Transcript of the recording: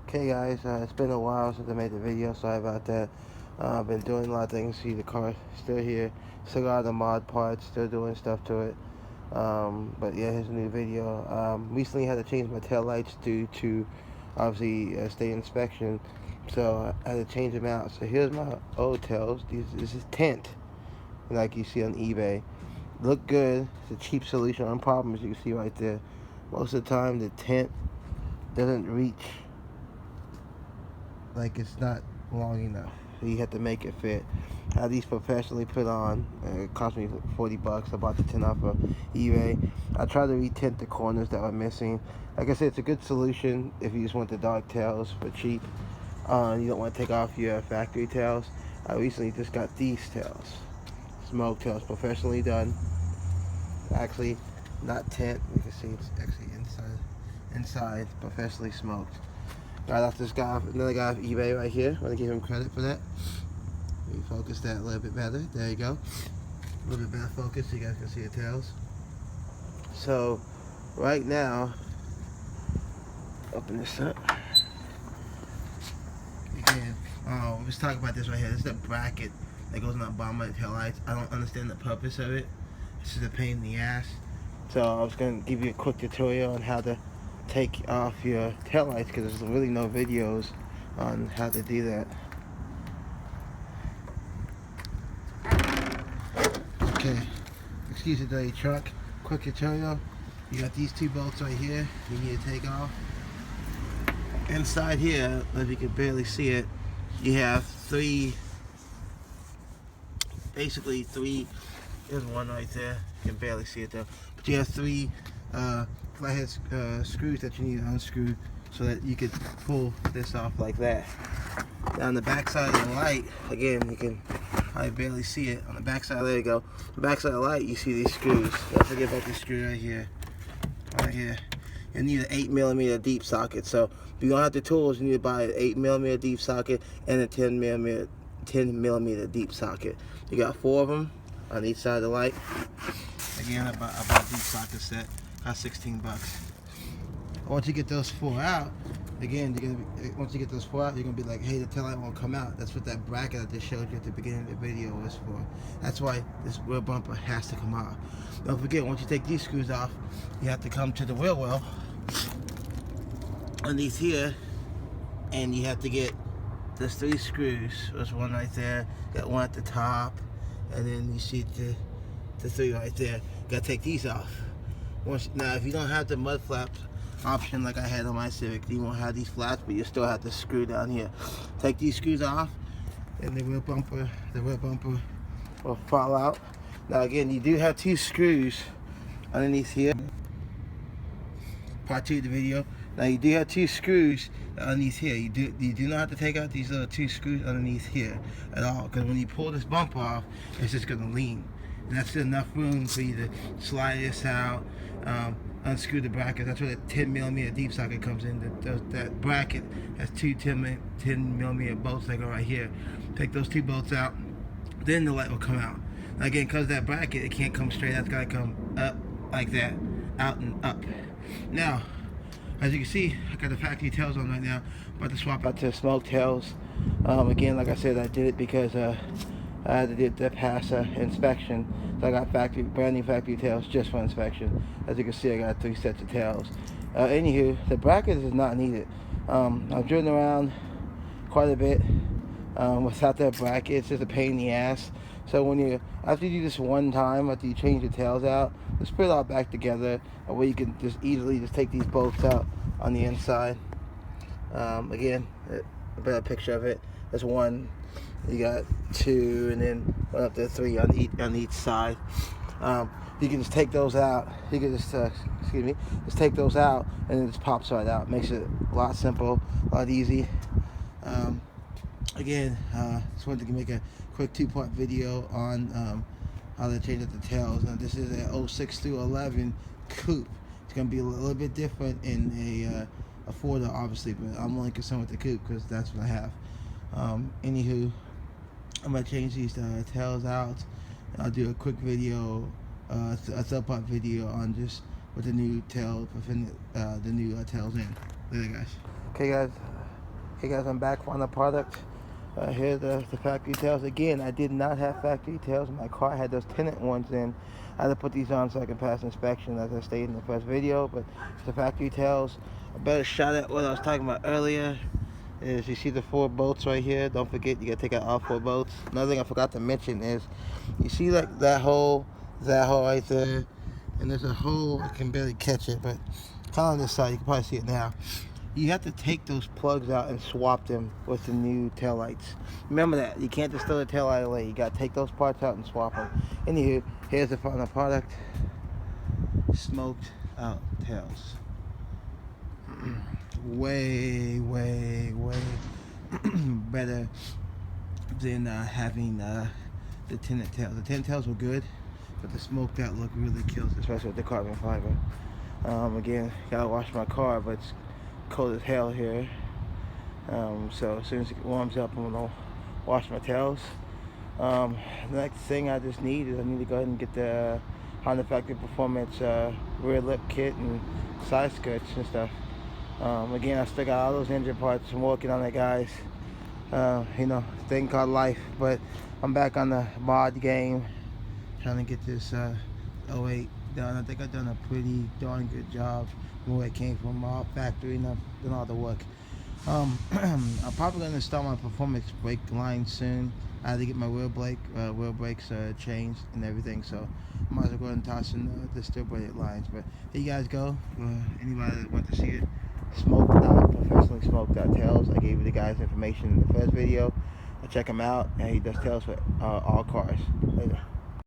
Okay guys, it's been a while since I made the video, sorry about that. I've been doing a lot of things. See, the car still here, still got the mod parts, still doing stuff to it. But yeah, here's a new video. Recently had to change my tail lights due to obviously state inspection, so I had to change them out. So here's my old tails. This is tint, like you see on eBay. Look good. It's a cheap solution on problems. You can see right there. Most of the time, the tint doesn't reach, like it's not long enough, so you have to make it fit. I had these professionally put on. It cost me $40. I bought the tint off of eBay. I tried to retint the corners that were missing. Like I said, it's a good solution if you just want the dark tails for cheap. You don't want to take off your factory tails. I recently just got these tails, smoke tails, professionally done. Actually, not tint. You can see it's actually inside professionally smoked. Got off this guy, another guy off eBay right here. I want to give him credit for that. Let me focus that a little bit better. There you go. A little bit better focus so you guys can see the tails. So, right now, open this up. Again, let's talk about this right here. This is the bracket that goes on the bottom of the tail lights. I don't understand the purpose of it. This is a pain in the ass. So I was going to give you a quick tutorial on how to take off your tail lights, because there's really no videos on how to do that. Okay, excuse the dirty truck. Quick tutorial. You got these two bolts right here you need to take off. Inside here, if you can barely see it, you have basically three, there's one right there, you can barely see it though, but you have three flathead screws that you need to unscrew so that you could pull this off like that. Now on the back side of the light, again, you can probably barely see it. On the back side, there you go. The back side of the light, you see these screws. Don't forget about this screw right here. Right here. You need an 8mm deep socket. So if you don't have the tools, you need to buy an 8mm deep socket and a 10mm deep socket. You got 4 of them on each side of the light. Again, I bought a deep socket set. Cost $16. Once you get those 4 out, again, once you get those 4 out, you're gonna be like, hey, the tail light won't come out. That's what that bracket I just showed you at the beginning of the video was for. That's why this rear bumper has to come out. Don't forget, once you take these screws off, you have to come to the wheel well underneath here, and you have to get there's 3 screws. There's one right there, got one at the top, and then you see the 3 right there. You gotta take these off. Now, if you don't have the mud flaps option like I had on my Civic, you won't have these flaps, but you still have to screw down here. Take these screws off, and the rear bumper will fall out. Now again, you do have 2 screws underneath here. Part 2 of the video. Now you do have 2 screws underneath here. You do not have to take out these little 2 screws underneath here at all, because when you pull this bumper off, it's just going to lean. And that's enough room for you to slide this out, unscrew the bracket. That's where the 10mm deep socket comes in. That bracket has 2 10mm bolts that go right here. Take those 2 bolts out, then the light will come out. Now again, because that bracket, it can't come straight. That's got to come up like that, out and up. Now, as you can see, I got the factory tails on right now. I'm about to swap out to smoke tails. Again, like I said, I did it because I had to pass inspection. So I got brand new factory tails just for inspection. As you can see, I got 3 sets of tails. Anywho, the bracket is not needed. I've driven around quite a bit without that bracket. It's just a pain in the ass. So after you do this one time, after you change your tails out, just put it all back together, where you can just easily just take these bolts out on the inside. Again, a better picture of it. There's 1. You got 2, and then 1 up to 3 on each side. You can just take those out. You can just just take those out, and it just pops right out. Makes it a lot simple, a lot easy. Again, just wanted to make a quick 2-part video on how to change up the tails. Now this is a 06 through 11 coupe. It's going to be a little bit different in a 4-door, obviously, but I'm only concerned with the coupe because that's what I have. Anywho, I'm going to change these tails out. I'll do a quick video, a 3-part video on just what the new tails in. Later, guys. Okay, guys. Hey guys, I'm back on the product. Here's the factory tails. Again, I did not have factory tails in my car. I had those tinted ones in. I had to put these on so I could pass inspection, as I stated in the first video. But the factory tails, a better shot at what I was talking about earlier is you see the 4 bolts right here. Don't forget, you gotta take out all 4 bolts. Another thing I forgot to mention is you see like that hole right there, and there's a hole. I can barely catch it, but kind of on this side, you can probably see it now. You have to take those plugs out and swap them with the new taillights. Remember that. You can't just throw the taillight away. You got to take those parts out and swap them. Anywho, here's the final product. Smoked out tails. Way better than having the tinted tails. The tinted tails were good, but the smoked out look really kills, especially with the carbon fiber. Again, gotta wash my car, but it's cold as hell here. So as soon as it warms up, I'm gonna wash my tails. The next thing I just need is I need to go ahead and get the Honda Factory Performance rear lip kit and side skirts and stuff. Again, I still got all those engine parts. I'm working on it, guys. You know, thing called life. But I'm back on the mod game, trying to get this 08 done. I think I've done a pretty darn good job from where it came from, all factory, and I've done all the work. I'm probably going to install my performance brake line soon. I had to get my wheel brakes changed and everything, so I might as well go ahead and toss in the steel braided lines. But here you guys go. Anybody that wants to see it, professionally smoked out tails. I gave you the guys information in the first video. Check him out, and he does tails for all cars. Later.